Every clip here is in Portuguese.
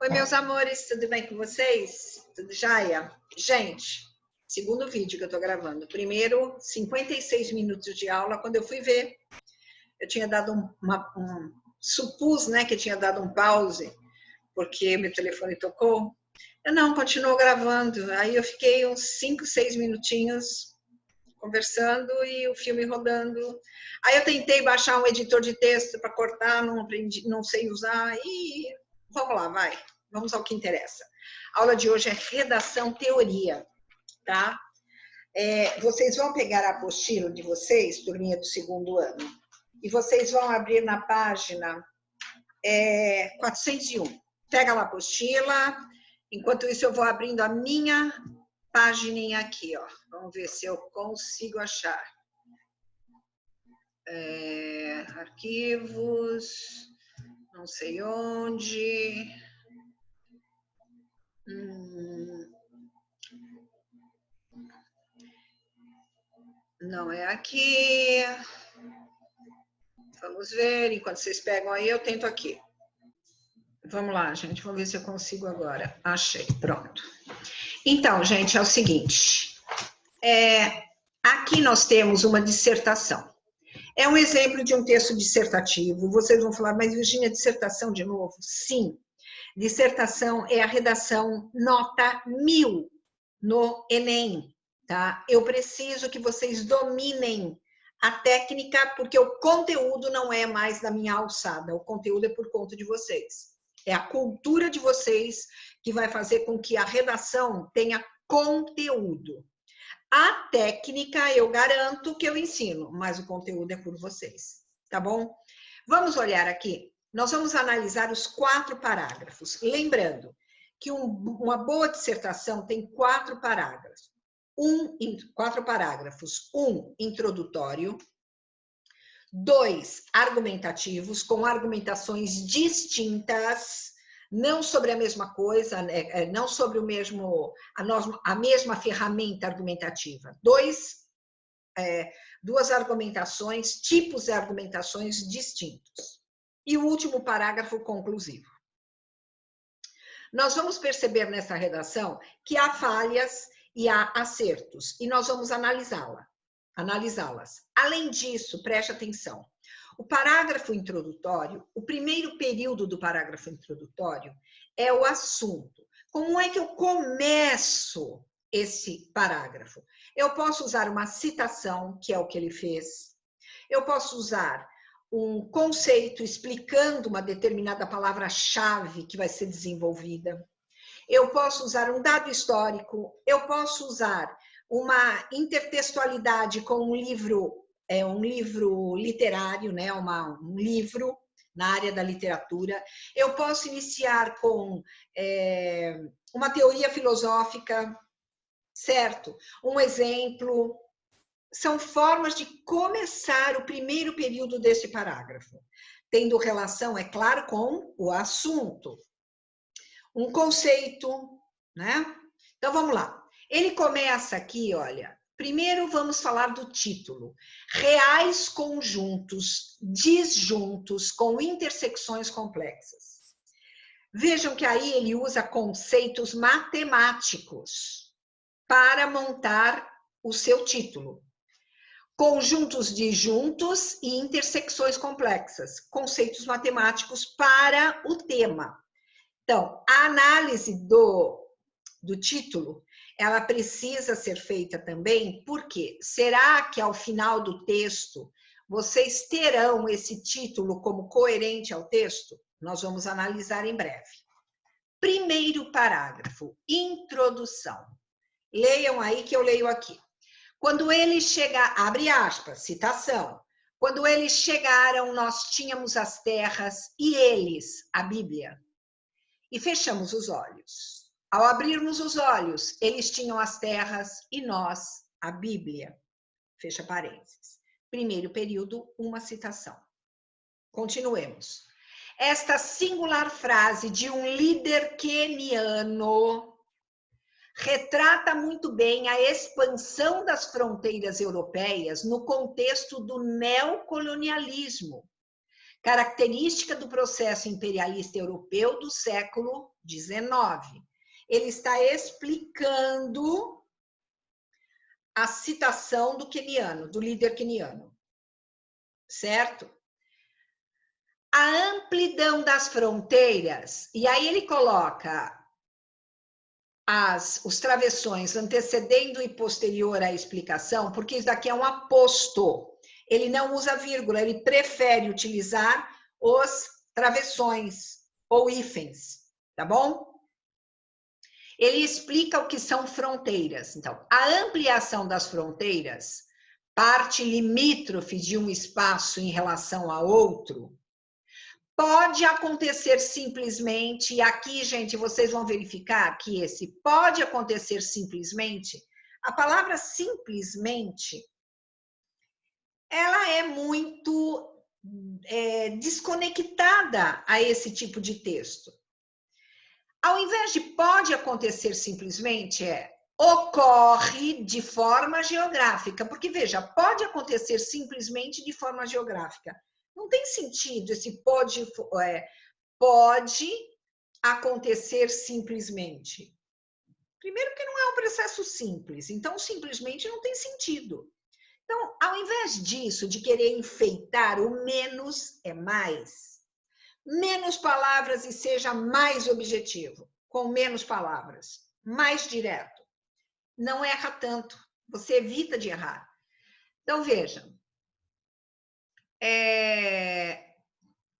Oi, meus amores, tudo bem com vocês? Tudo jóia? Gente, segundo vídeo que eu tô gravando. Primeiro, 56 minutos de aula. Quando eu fui ver, eu tinha dado supus, né, que tinha dado um pause, porque meu telefone tocou. Eu não, continuou gravando. Aí eu fiquei uns 5, 6 minutinhos conversando e o filme rodando. Aí eu tentei baixar um editor de texto para cortar, não aprendi, não sei usar e vamos lá, vai. Vamos ao que interessa. A aula de hoje é redação teoria, tá? Vocês vão pegar a apostila de vocês, turminha do segundo ano, e vocês vão abrir na página 401. Pega lá a apostila. Enquanto isso, eu vou abrindo a minha pagininha aqui, ó. Vamos ver se eu consigo achar. Arquivos, não sei onde. Não é aqui. Vamos ver, enquanto vocês pegam aí, eu tento aqui. Vamos lá, gente, vamos ver se eu consigo agora. Achei, pronto. Então, gente, é o seguinte. Aqui nós temos uma dissertação. É um exemplo de um texto dissertativo. Vocês vão falar, mas Virgínia, dissertação de novo? Sim. Dissertação é a redação nota 1000 no Enem, tá? Eu preciso que vocês dominem a técnica, porque o conteúdo não é mais da minha alçada, o conteúdo é por conta de vocês. É a cultura de vocês que vai fazer com que a redação tenha conteúdo. A técnica eu garanto que eu ensino, mas o conteúdo é por vocês, tá bom? Vamos olhar aqui. Nós vamos analisar os 4 parágrafos. Lembrando que uma boa dissertação tem 4 parágrafos. 4 parágrafos. 1, introdutório. 2, argumentativos, com argumentações distintas, não sobre a mesma coisa, não sobre a mesma ferramenta argumentativa. 2 argumentações, tipos de argumentações distintos. E o último parágrafo conclusivo. Nós vamos perceber nessa redação que há falhas e há acertos, e nós vamos analisá-las. Além disso, preste atenção, o parágrafo introdutório, o primeiro período do parágrafo introdutório é o assunto. Como é que eu começo esse parágrafo? Eu posso usar uma citação, que é o que ele fez. Eu posso usar um conceito explicando uma determinada palavra-chave que vai ser desenvolvida. Eu posso usar um dado histórico. Eu posso usar uma intertextualidade com um livro literário, né? Um livro na área da literatura. Eu posso iniciar com uma teoria filosófica, certo? Um exemplo. São formas de começar o primeiro período desse parágrafo, tendo relação, é claro, com o assunto. Um conceito, né? Então, vamos lá. Ele começa aqui, olha, primeiro vamos falar do título. Reais conjuntos disjuntos com intersecções complexas. Vejam que aí ele usa conceitos matemáticos para montar o seu título. Conjuntos disjuntos e intersecções complexas. Conceitos matemáticos para o tema. Então, a análise do título, ela precisa ser feita também, porque será que ao final do texto vocês terão esse título como coerente ao texto? Nós vamos analisar em breve. Primeiro parágrafo, introdução. Leiam aí que eu leio aqui. Quando ele chega, abre aspas, citação. Quando eles chegaram, nós tínhamos as terras e eles, a Bíblia. E fechamos os olhos. Ao abrirmos os olhos, eles tinham as terras e nós, a Bíblia. Fecha parênteses. Primeiro período, uma citação. Continuemos. Esta singular frase de um líder queniano retrata muito bem a expansão das fronteiras europeias no contexto do neocolonialismo. característica do processo imperialista europeu do século XIX. Ele está explicando a citação do queniano, do líder queniano, certo? A amplidão das fronteiras, e aí ele coloca os travessões antecedendo e posterior à explicação, porque isso daqui é um aposto. Ele não usa vírgula, ele prefere utilizar os travessões ou hífens, tá bom? Ele explica o que são fronteiras. Então, a ampliação das fronteiras, parte limítrofe de um espaço em relação a outro, pode acontecer simplesmente, e aqui, gente, vocês vão verificar que esse pode acontecer simplesmente, a palavra simplesmente, ela é muito desconectada a esse tipo de texto. Ao invés de pode acontecer simplesmente, ocorre de forma geográfica. Porque, veja, pode acontecer simplesmente de forma geográfica. Não tem sentido esse pode acontecer simplesmente. Primeiro que não é um processo simples, então simplesmente não tem sentido. Então, ao invés disso, de querer enfeitar, o menos é mais. Menos palavras e seja mais objetivo, com menos palavras, mais direto. Não erra tanto, você evita de errar. Então, veja,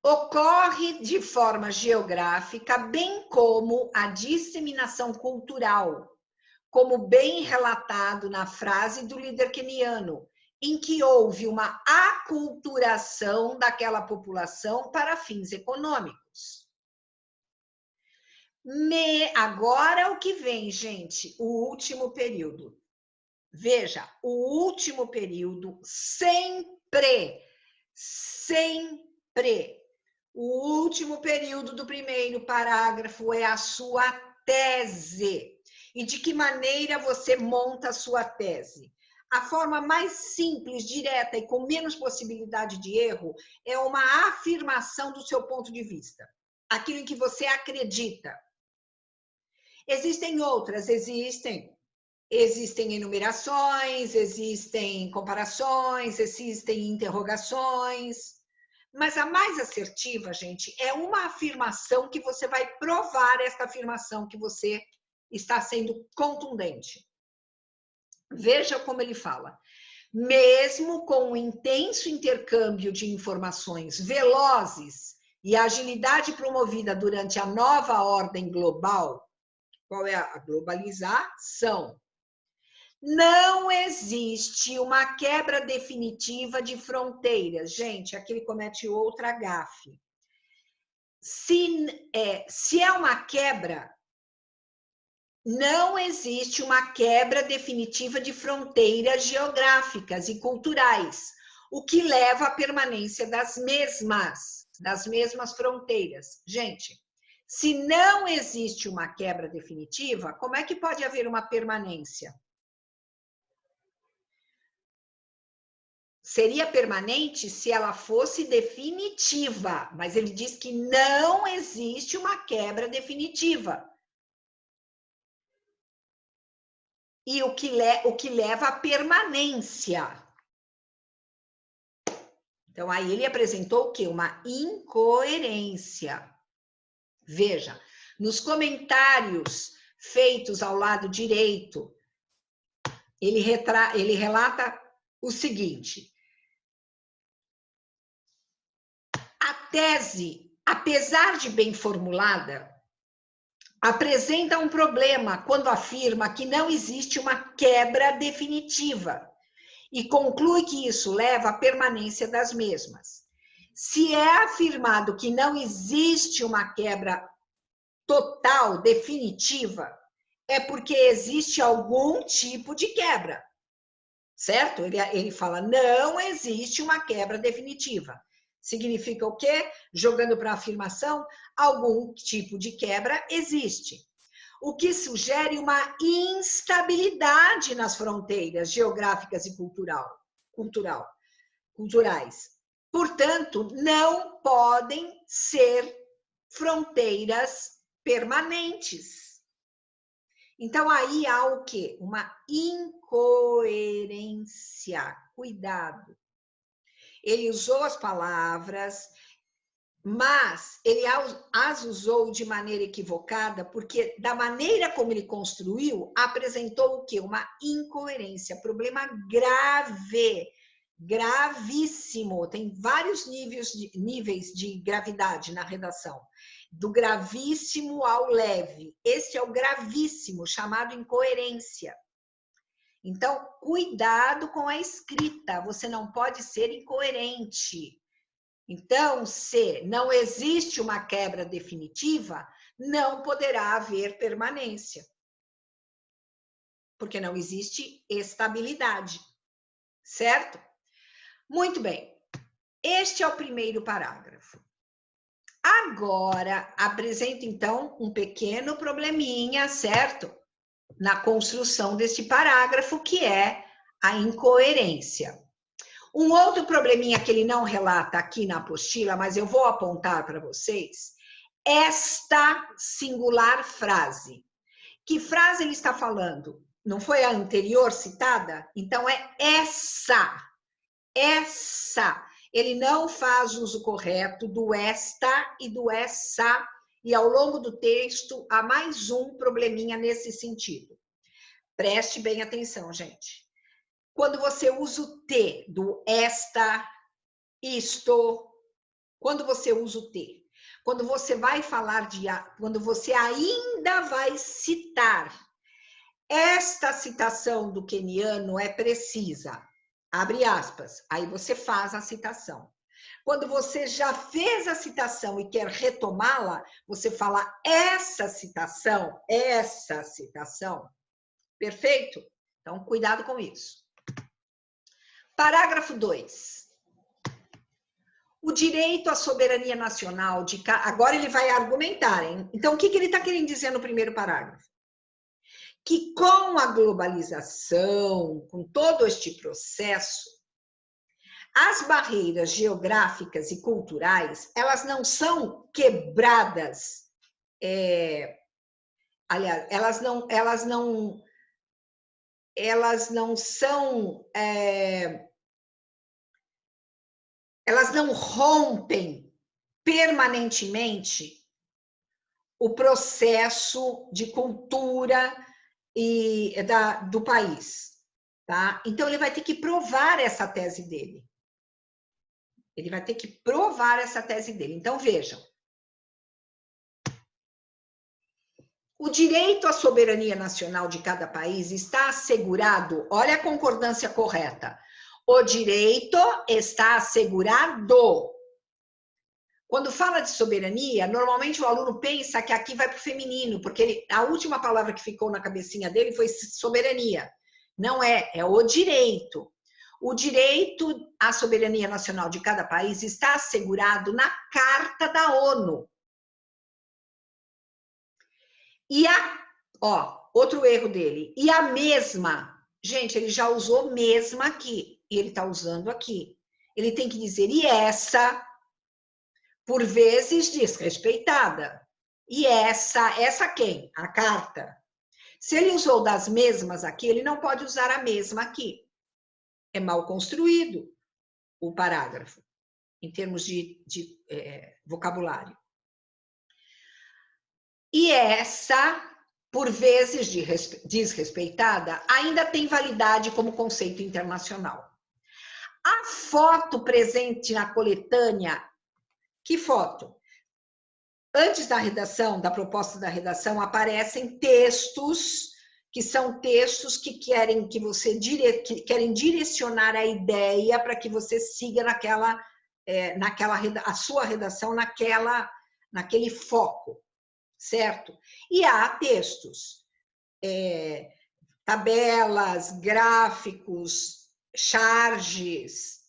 ocorre de forma geográfica, bem como a disseminação cultural, como bem relatado na frase do líder queniano, em que houve uma aculturação daquela população para fins econômicos. Agora o que vem, gente? O último período. Veja, o último período sempre, o último período do primeiro parágrafo é a sua tese. E de que maneira você monta a sua tese? A forma mais simples, direta e com menos possibilidade de erro é uma afirmação do seu ponto de vista. Aquilo em que você acredita. Existem outras, existem enumerações, existem comparações, existem interrogações. Mas a mais assertiva, gente, é uma afirmação que você vai provar esta afirmação que você está sendo contundente. Veja como ele fala. Mesmo com o intenso intercâmbio de informações velozes e a agilidade promovida durante a nova ordem global, qual é a globalização? Não existe uma quebra definitiva de fronteiras. Gente, aqui ele comete outra gafe. Se é uma quebra, não existe uma quebra definitiva de fronteiras geográficas e culturais, o que leva à permanência das mesmas fronteiras. Gente, se não existe uma quebra definitiva, como é que pode haver uma permanência? Seria permanente se ela fosse definitiva, mas ele diz que não existe uma quebra definitiva. E o que leva à permanência. Então, aí ele apresentou o quê? Uma incoerência. Veja, nos comentários feitos ao lado direito, ele relata o seguinte. A tese, apesar de bem formulada, apresenta um problema quando afirma que não existe uma quebra definitiva e conclui que isso leva à permanência das mesmas. Se é afirmado que não existe uma quebra total, definitiva, é porque existe algum tipo de quebra, certo? Ele fala, não existe uma quebra definitiva. Significa o quê? Jogando para a afirmação, algum tipo de quebra existe. O que sugere uma instabilidade nas fronteiras geográficas e culturais. Portanto, não podem ser fronteiras permanentes. Então, aí há o quê? Uma incoerência. Cuidado. Ele usou as palavras, mas ele as usou de maneira equivocada, porque da maneira como ele construiu, apresentou o quê? Uma incoerência, problema grave, gravíssimo. Tem vários níveis de gravidade na redação, do gravíssimo ao leve. Esse é o gravíssimo, chamado incoerência. Então, cuidado com a escrita, você não pode ser incoerente. Então, se não existe uma quebra definitiva, não poderá haver permanência. Porque não existe estabilidade. Certo? Muito bem. Este é o primeiro parágrafo. Agora, apresento, então, um pequeno probleminha, certo? Na construção deste parágrafo, que é a incoerência. Um outro probleminha que ele não relata aqui na apostila, mas eu vou apontar para vocês, esta singular frase. Que frase ele está falando? Não foi a anterior citada? Então é essa. Essa. Ele não faz uso correto do esta e do essa, e ao longo do texto há mais um probleminha nesse sentido. Preste bem atenção, gente. Quando você usa o T do esta, isto, quando você usa o T, quando você vai falar de, quando você ainda vai citar, esta citação do queniano é precisa, abre aspas, aí você faz a citação. Quando você já fez a citação e quer retomá-la, você fala essa citação, perfeito? Então, cuidado com isso. Parágrafo 2. O direito à soberania nacional de... Agora ele vai argumentar, hein? Então, o que ele está querendo dizer no primeiro parágrafo? Que com a globalização, com todo este processo, as barreiras geográficas e culturais, elas não são quebradas. Aliás, elas não são... elas não rompem permanentemente o processo de cultura do país. Tá? Então, ele vai ter que provar essa tese dele. Ele vai ter que provar essa tese dele. Então, vejam. O direito à soberania nacional de cada país está assegurado, olha a concordância correta, o direito está assegurado. Quando fala de soberania, normalmente o aluno pensa que aqui vai para o feminino, porque a última palavra que ficou na cabecinha dele foi soberania. Não é, é o direito. O direito à soberania nacional de cada país está assegurado na Carta da ONU. E outro erro dele. E a mesma, gente, ele já usou mesma aqui. E ele está usando aqui. Ele tem que dizer, e essa, por vezes desrespeitada. E essa quem? A carta. Se ele usou das mesmas aqui, ele não pode usar a mesma aqui. É mal construído o parágrafo, em termos de vocabulário. E essa, por vezes desrespeitada, ainda tem validade como conceito internacional. A foto presente na coletânea, que foto? Antes da redação, da proposta da redação, aparecem textos, que são textos que querem que você querem direcionar a ideia para que você siga a sua redação naquele foco, certo? E há textos, tabelas, gráficos, charges,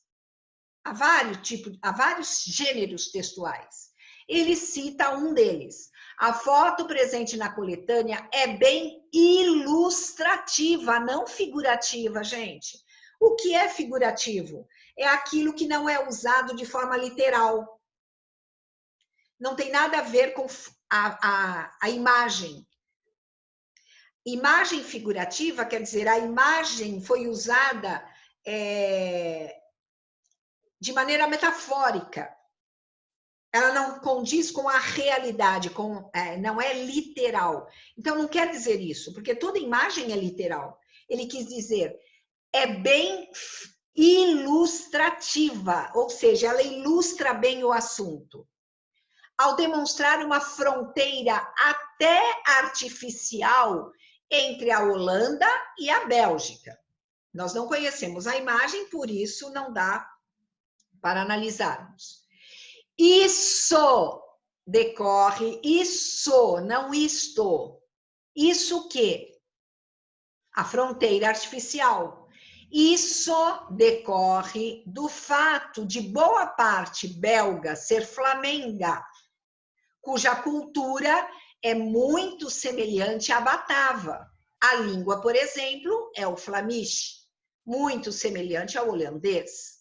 há vários gêneros textuais. Ele cita um deles. A foto presente na coletânea é bem ilustrativa, não figurativa, gente. O que é figurativo? é aquilo que não é usado de forma literal. Não tem nada a ver com a imagem. Imagem figurativa quer dizer a imagem foi usada de maneira metafórica. Ela não condiz com a realidade, não é literal. Então, não quer dizer isso, porque toda imagem é literal. Ele quis dizer, é bem ilustrativa, ou seja, ela ilustra bem o assunto. Ao demonstrar uma fronteira até artificial entre a Holanda e a Bélgica. Nós não conhecemos a imagem, por isso não dá para analisarmos. Isso decorre, isso, não isto. Isso o quê? A fronteira artificial. Isso decorre do fato de boa parte belga ser flamenga, cuja cultura é muito semelhante à batava. A língua, por exemplo, é o flamish, muito semelhante ao holandês.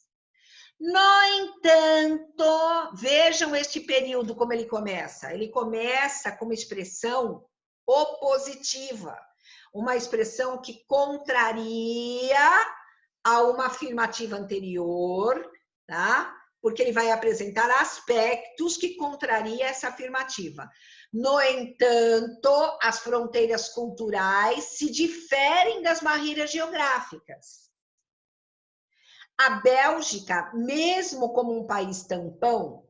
No entanto, vejam este período como ele começa. Ele começa com uma expressão opositiva, uma expressão que contraria a uma afirmativa anterior, tá? Porque ele vai apresentar aspectos que contraria essa afirmativa. No entanto, as fronteiras culturais se diferem das barreiras geográficas. A Bélgica, mesmo como um país tampão,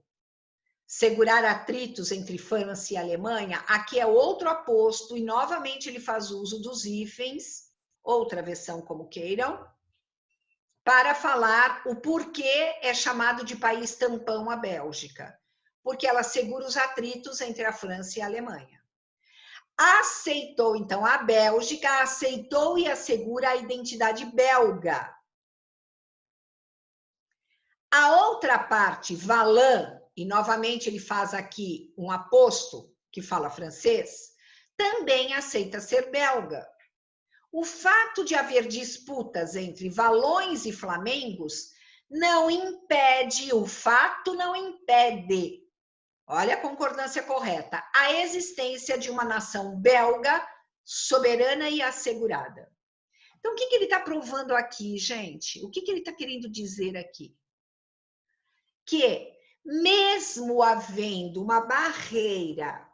segurar atritos entre França e Alemanha, aqui é outro aposto, e novamente ele faz uso dos hífens, outra versão como queiram, para falar o porquê é chamado de país tampão a Bélgica, porque ela segura os atritos entre a França e a Alemanha. Aceitou, então, a Bélgica aceitou e assegura a identidade belga. A outra parte, Valin, e novamente ele faz aqui um aposto que fala francês, também aceita ser belga. O fato de haver disputas entre valões e flamengos não impede, o fato não impede, olha a concordância correta, a existência de uma nação belga soberana e assegurada. Então, o que ele está provando aqui, gente? O que ele está querendo dizer aqui? Que, mesmo havendo uma barreira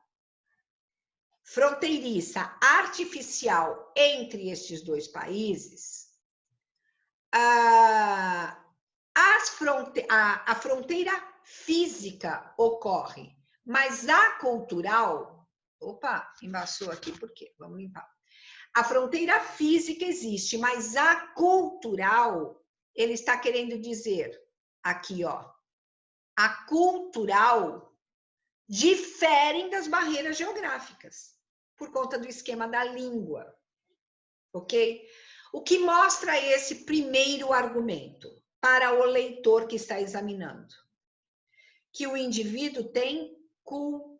fronteiriça artificial entre estes dois países, a fronteira física ocorre, mas a cultural... Opa, embaçou aqui, por quê? Vamos limpar. A fronteira física existe, mas a cultural, ele está querendo dizer, aqui, ó, a cultural diferem das barreiras geográficas, por conta do esquema da língua, ok? O que mostra esse primeiro argumento para o leitor que está examinando? Que o indivíduo tem cultura,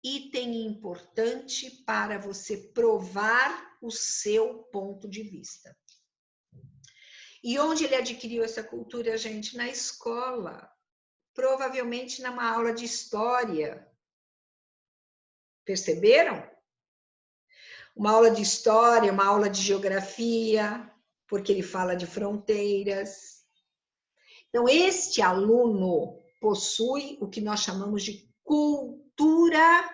item importante para você provar o seu ponto de vista. E onde ele adquiriu essa cultura, gente? Na escola. Provavelmente numa aula de história. Perceberam? Uma aula de história, uma aula de geografia, porque ele fala de fronteiras. Então, este aluno possui o que nós chamamos de cultura,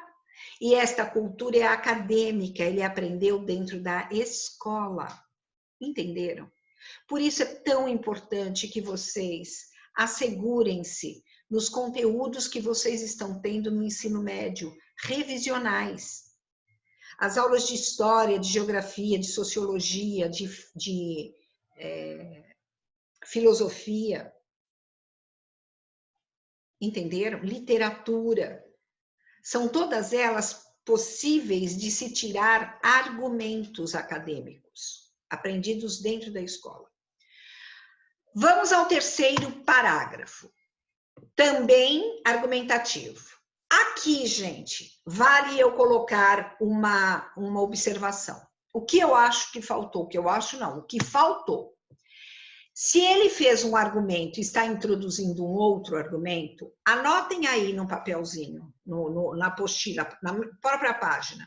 e esta cultura é acadêmica, ele aprendeu dentro da escola. Entenderam? Por isso é tão importante que vocês assegurem-se nos conteúdos que vocês estão tendo no ensino médio, revisionais. As aulas de história, de geografia, de sociologia, de filosofia. Entenderam? Literatura. São todas elas possíveis de se tirar argumentos acadêmicos, aprendidos dentro da escola. Vamos ao terceiro parágrafo. Também argumentativo. Aqui, gente, vale eu colocar uma observação. O que eu acho que faltou? O que eu acho não, o que faltou. Se ele fez um argumento e está introduzindo um outro argumento, anotem aí no papelzinho, na apostila, na própria página.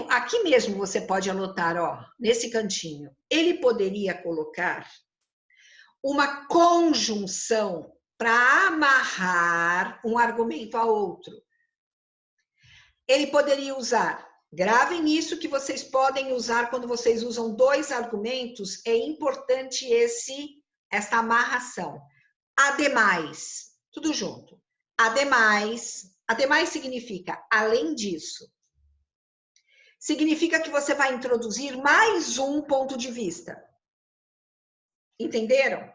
Aqui mesmo você pode anotar, ó, nesse cantinho. Ele poderia colocar uma conjunção para amarrar um argumento a outro. Ele poderia usar. Gravem isso que vocês podem usar quando vocês usam dois argumentos. É importante esta amarração. Ademais, tudo junto. Ademais significa além disso. Significa que você vai introduzir mais um ponto de vista. Entenderam?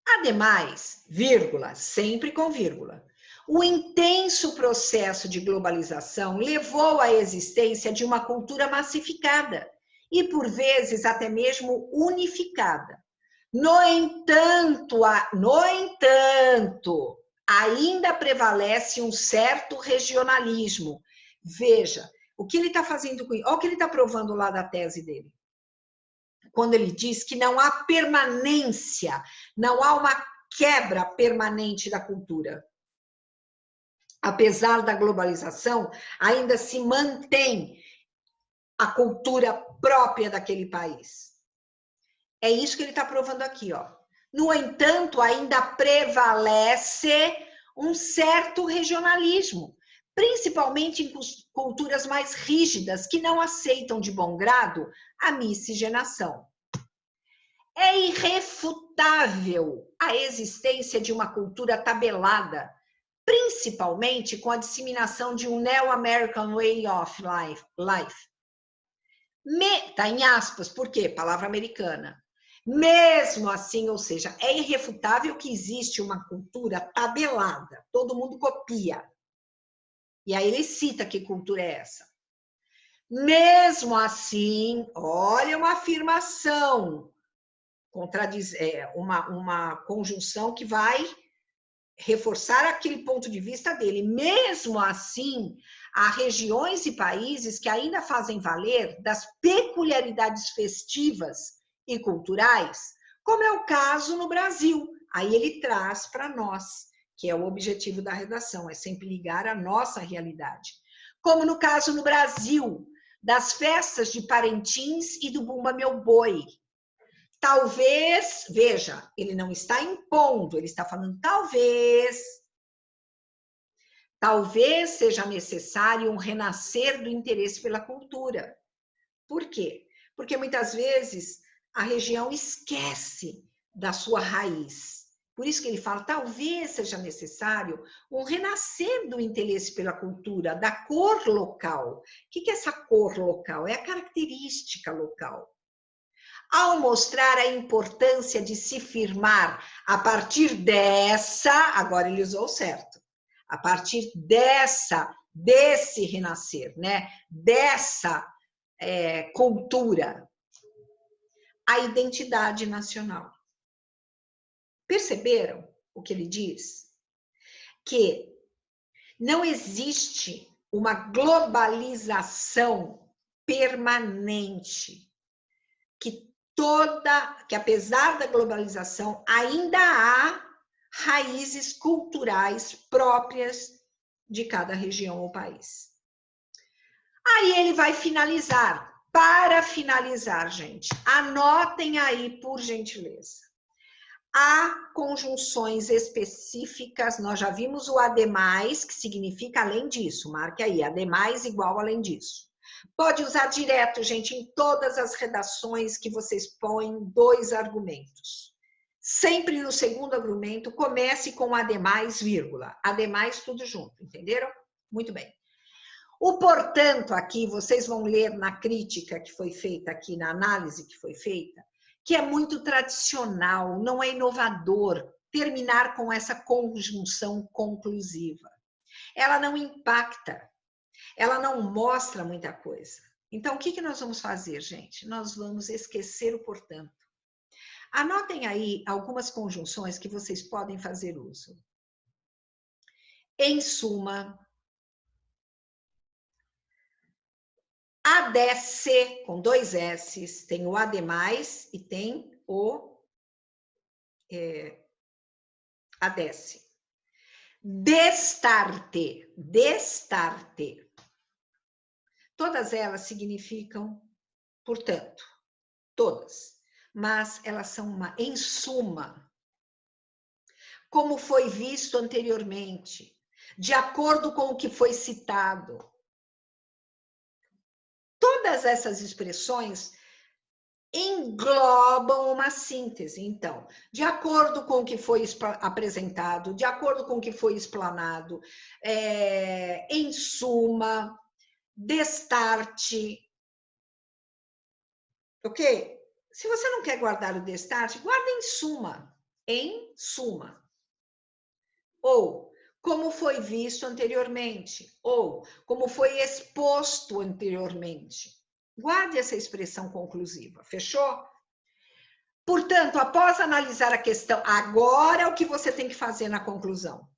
Ademais, vírgula, sempre com vírgula. O intenso processo de globalização levou à existência de uma cultura massificada e, por vezes, até mesmo unificada. No entanto, ainda prevalece um certo regionalismo. Veja, o que ele está fazendo com isso? Olha o que ele está provando lá da tese dele. Quando ele diz que não há permanência, não há uma quebra permanente da cultura. Apesar da globalização, ainda se mantém a cultura própria daquele país. É isso que ele está provando aqui, ó. No entanto, ainda prevalece um certo regionalismo, principalmente em culturas mais rígidas, que não aceitam de bom grado a miscigenação. É irrefutável a existência de uma cultura tabelada, principalmente com a disseminação de um Neo-American Way of Life. Tá em aspas, por quê? Palavra americana. Mesmo assim, ou seja, é irrefutável que existe uma cultura tabelada, todo mundo copia. E aí ele cita que cultura é essa. Mesmo assim, olha uma afirmação, uma conjunção que vai reforçar aquele ponto de vista dele. Mesmo assim, há regiões e países que ainda fazem valer das peculiaridades festivas e culturais, como é o caso no Brasil. Aí ele traz para nós, que é o objetivo da redação, é sempre ligar a nossa realidade. Como no caso no Brasil, das festas de Parintins e do Bumba Meu Boi. Talvez, veja, ele não está impondo, ele está falando talvez seja necessário um renascer do interesse pela cultura. Por quê? Porque muitas vezes a região esquece da sua raiz. Por isso que ele fala, talvez seja necessário um renascer do interesse pela cultura, da cor local. O que é essa cor local? É a característica local. Ao mostrar a importância de se firmar a partir dessa, agora ele usou certo, a partir desse renascer, né? Dessa cultura, a identidade nacional. Perceberam o que ele diz? Que não existe uma globalização permanente, que apesar da globalização, ainda há raízes culturais próprias de cada região ou país. Aí ele vai finalizar. Para finalizar, gente, anotem aí, por gentileza. Há conjunções específicas, nós já vimos o ademais, que significa além disso, marque aí, ademais igual além disso. Pode usar direto, gente, em todas as redações que vocês põem dois argumentos. Sempre no segundo argumento, comece com ademais, vírgula. Ademais, tudo junto, entenderam? Muito bem. O portanto, aqui, vocês vão ler na crítica que foi feita aqui, na análise que foi feita, que é muito tradicional, não é inovador terminar com essa conjunção conclusiva. Ela não impacta. Ela não mostra muita coisa. Então, o que nós vamos fazer, gente? Nós vamos esquecer o portanto. Anotem aí algumas conjunções que vocês podem fazer uso. Em suma, ADESE, com 2 S's, tem o AD+, e tem o ADESE. Destarte, destarte. Todas elas significam, portanto, todas, mas elas são em suma, como foi visto anteriormente, de acordo com o que foi citado. Todas essas expressões englobam uma síntese. Então, de acordo com o que foi apresentado, de acordo com o que foi explanado, em suma, destarte. Ok? Se você não quer guardar o destarte, guarda em suma. Em suma. Ou, como foi visto anteriormente. Ou, como foi exposto anteriormente. Guarde essa expressão conclusiva. Fechou? Portanto, após analisar a questão, agora o que você tem que fazer na conclusão?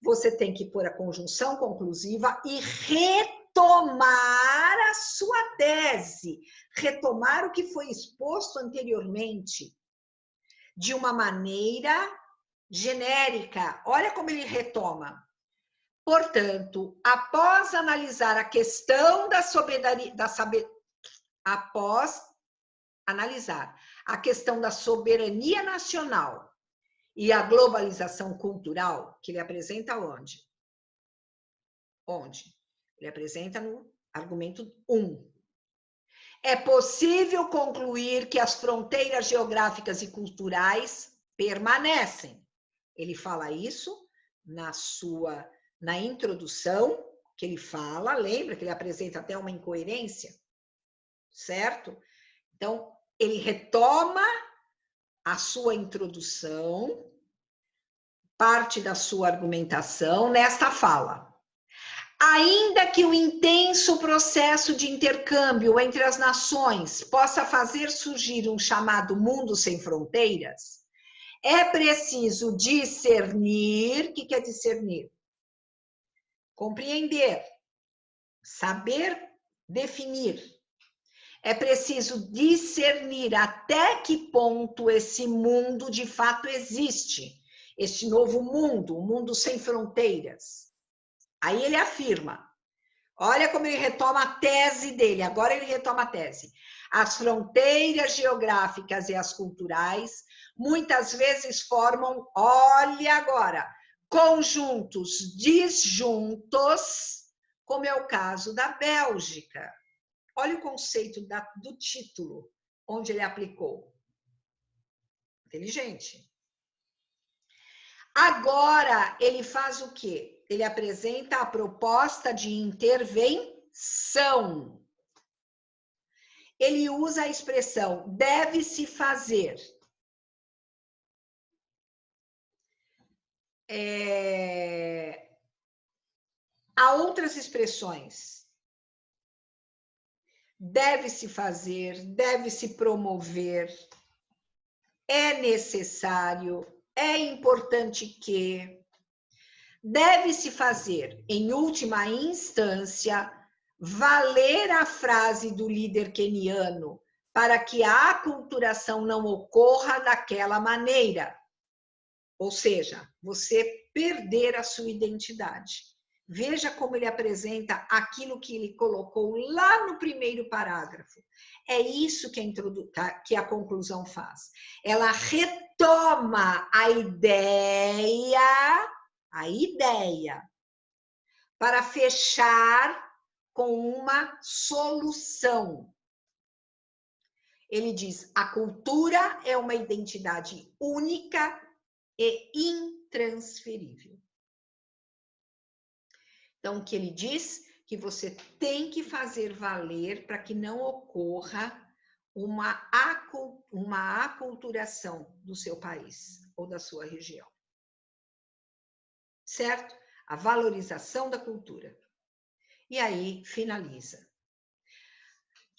Você tem que pôr a conjunção conclusiva e retomar a sua tese, retomar o que foi exposto anteriormente, de uma maneira genérica. Olha como ele retoma. Portanto, após analisar a questão após analisar a questão da soberania nacional e a globalização cultural, que ele apresenta onde? Onde? Ele apresenta no argumento 1. É possível concluir que as fronteiras geográficas e culturais permanecem. Ele fala isso na introdução, que ele fala, lembra que ele apresenta até uma incoerência, certo? Então, ele retoma a sua introdução, parte da sua argumentação nesta fala. Ainda que o intenso processo de intercâmbio entre as nações possa fazer surgir um chamado mundo sem fronteiras, é preciso discernir. O que é discernir? Compreender, saber definir. É preciso discernir até que ponto esse mundo de fato existe, este novo mundo, um mundo sem fronteiras. Aí ele afirma, olha como ele retoma a tese dele, agora ele retoma a tese. As fronteiras geográficas e as culturais muitas vezes formam, olha agora, conjuntos disjuntos, como é o caso da Bélgica. Olha o conceito do título, onde ele aplicou. Inteligente. Agora, ele faz o quê? Ele apresenta a proposta de intervenção. Ele usa a expressão deve-se fazer. Há outras expressões. Deve-se fazer, deve-se promover, é necessário, é importante que... Deve-se fazer, em última instância, valer a frase do líder queniano para que a aculturação não ocorra daquela maneira. Ou seja, você perder a sua identidade. Veja como ele apresenta aquilo que ele colocou lá no primeiro parágrafo. É isso que a conclusão faz. Ela retoma a ideia para fechar com uma solução. Ele diz, a cultura é uma identidade única e intransferível. Então, o que ele diz? Que você tem que fazer valer para que não ocorra uma aculturação do seu país ou da sua região. Certo? A valorização da cultura. E aí, finaliza.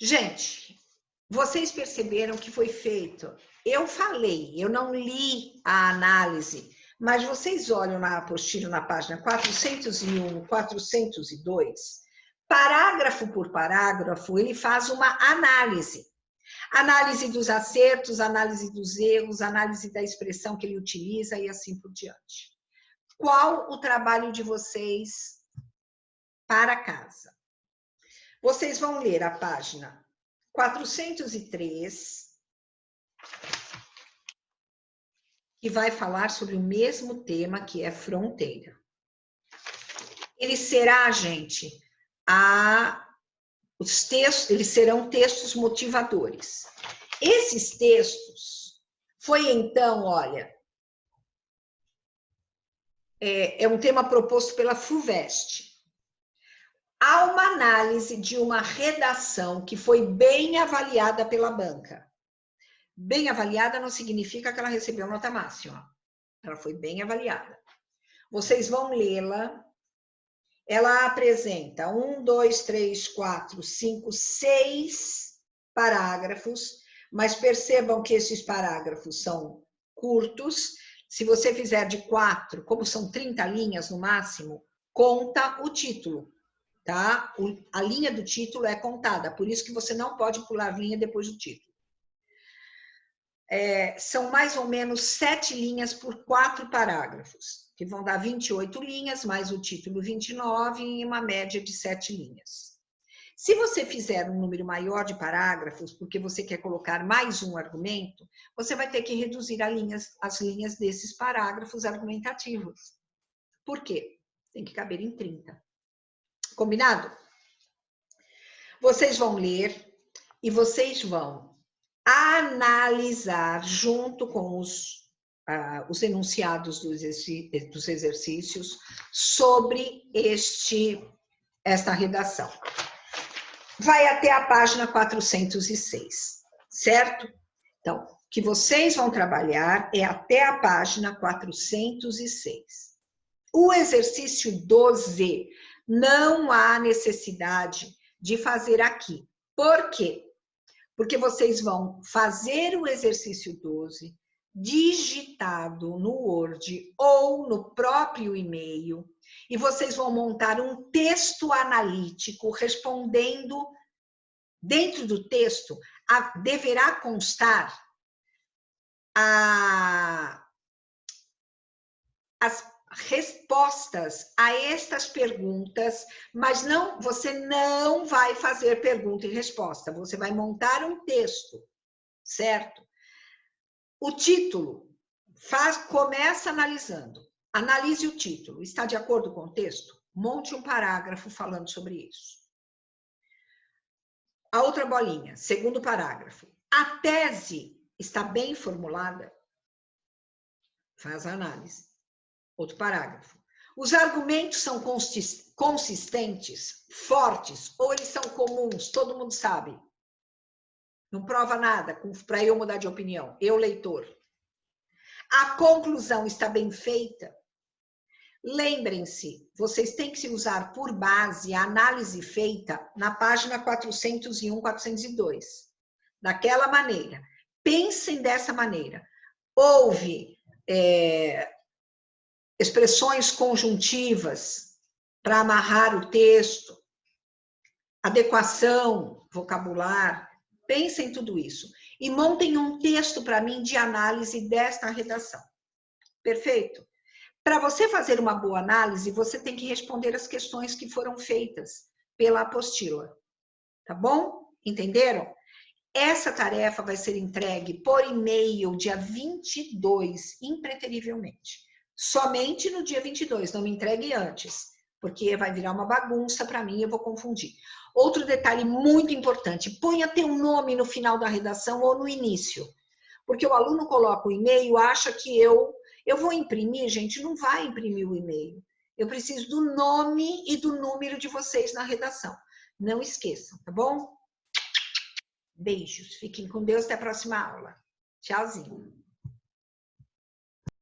Gente, vocês perceberam que foi feito? Eu falei, eu não li a análise, mas vocês olham na apostila, na página 401, 402, Parágrafo por parágrafo, ele faz uma análise. Análise dos acertos, análise dos erros, análise da expressão que ele utiliza e assim por diante. Qual o trabalho de vocês para casa? Vocês vão ler a página 403, que vai falar sobre o mesmo tema, que é fronteira. Ele será, gente, os textos, eles serão textos motivadores. Esses textos foi então, olha, é um tema proposto pela FUVEST. Há uma análise de uma redação que foi bem avaliada pela banca. Bem avaliada não significa que ela recebeu nota máxima. Ela foi bem avaliada. Vocês vão lê-la. Ela apresenta 1, 2, 3, 4, 5, 6 parágrafos, mas percebam que esses parágrafos são curtos. Se você fizer de 4, como são 30 linhas no máximo, conta o título, tá? A linha do título é contada, por isso que você não pode pular linha depois do título. São mais ou menos 7 linhas por 4 parágrafos, que vão dar 28 linhas, mais o título 29, e uma média de 7 linhas. Se você fizer um número maior de parágrafos, porque você quer colocar mais um argumento, você vai ter que reduzir as linhas desses parágrafos argumentativos. Por quê? Tem que caber em 30. Combinado? Vocês vão ler e vocês vão analisar junto com os enunciados dos exercícios sobre esta redação. Vai até a página 406, certo? Então, o que vocês vão trabalhar é até a página 406. O exercício 12 não há necessidade de fazer aqui. Por quê? Porque vocês vão fazer o exercício 12 digitado no Word ou no próprio e-mail e vocês vão montar um texto analítico respondendo, dentro do texto, deverá constar as respostas a estas perguntas, mas você não vai fazer pergunta e resposta, você vai montar um texto, certo? O título, começa analisando. Analise o título. Está de acordo com o texto? Monte um parágrafo falando sobre isso. A outra bolinha, segundo parágrafo. A tese está bem formulada? Faz a análise. Outro parágrafo. Os argumentos são consistentes, fortes, ou eles são comuns? Todo mundo sabe. Não prova nada para eu mudar de opinião. Eu, leitor. A conclusão está bem feita? Lembrem-se, vocês têm que se usar por base a análise feita na página 401, 402. Daquela maneira. Pensem dessa maneira. Houve expressões conjuntivas para amarrar o texto, adequação vocabular. Pensem em tudo isso. E montem um texto para mim de análise desta redação. Perfeito? Para você fazer uma boa análise, você tem que responder as questões que foram feitas pela apostila. Tá bom? Entenderam? Essa tarefa vai ser entregue por e-mail dia 22, impreterivelmente. Somente no dia 22, não me entregue antes, porque vai virar uma bagunça para mim e eu vou confundir. Outro detalhe muito importante, ponha teu nome no final da redação ou no início, porque o aluno coloca o e-mail, acha que eu vou imprimir, gente, não vai imprimir o e-mail. Eu preciso do nome e do número de vocês na redação. Não esqueçam, tá bom? Beijos, fiquem com Deus, até a próxima aula. Tchauzinho.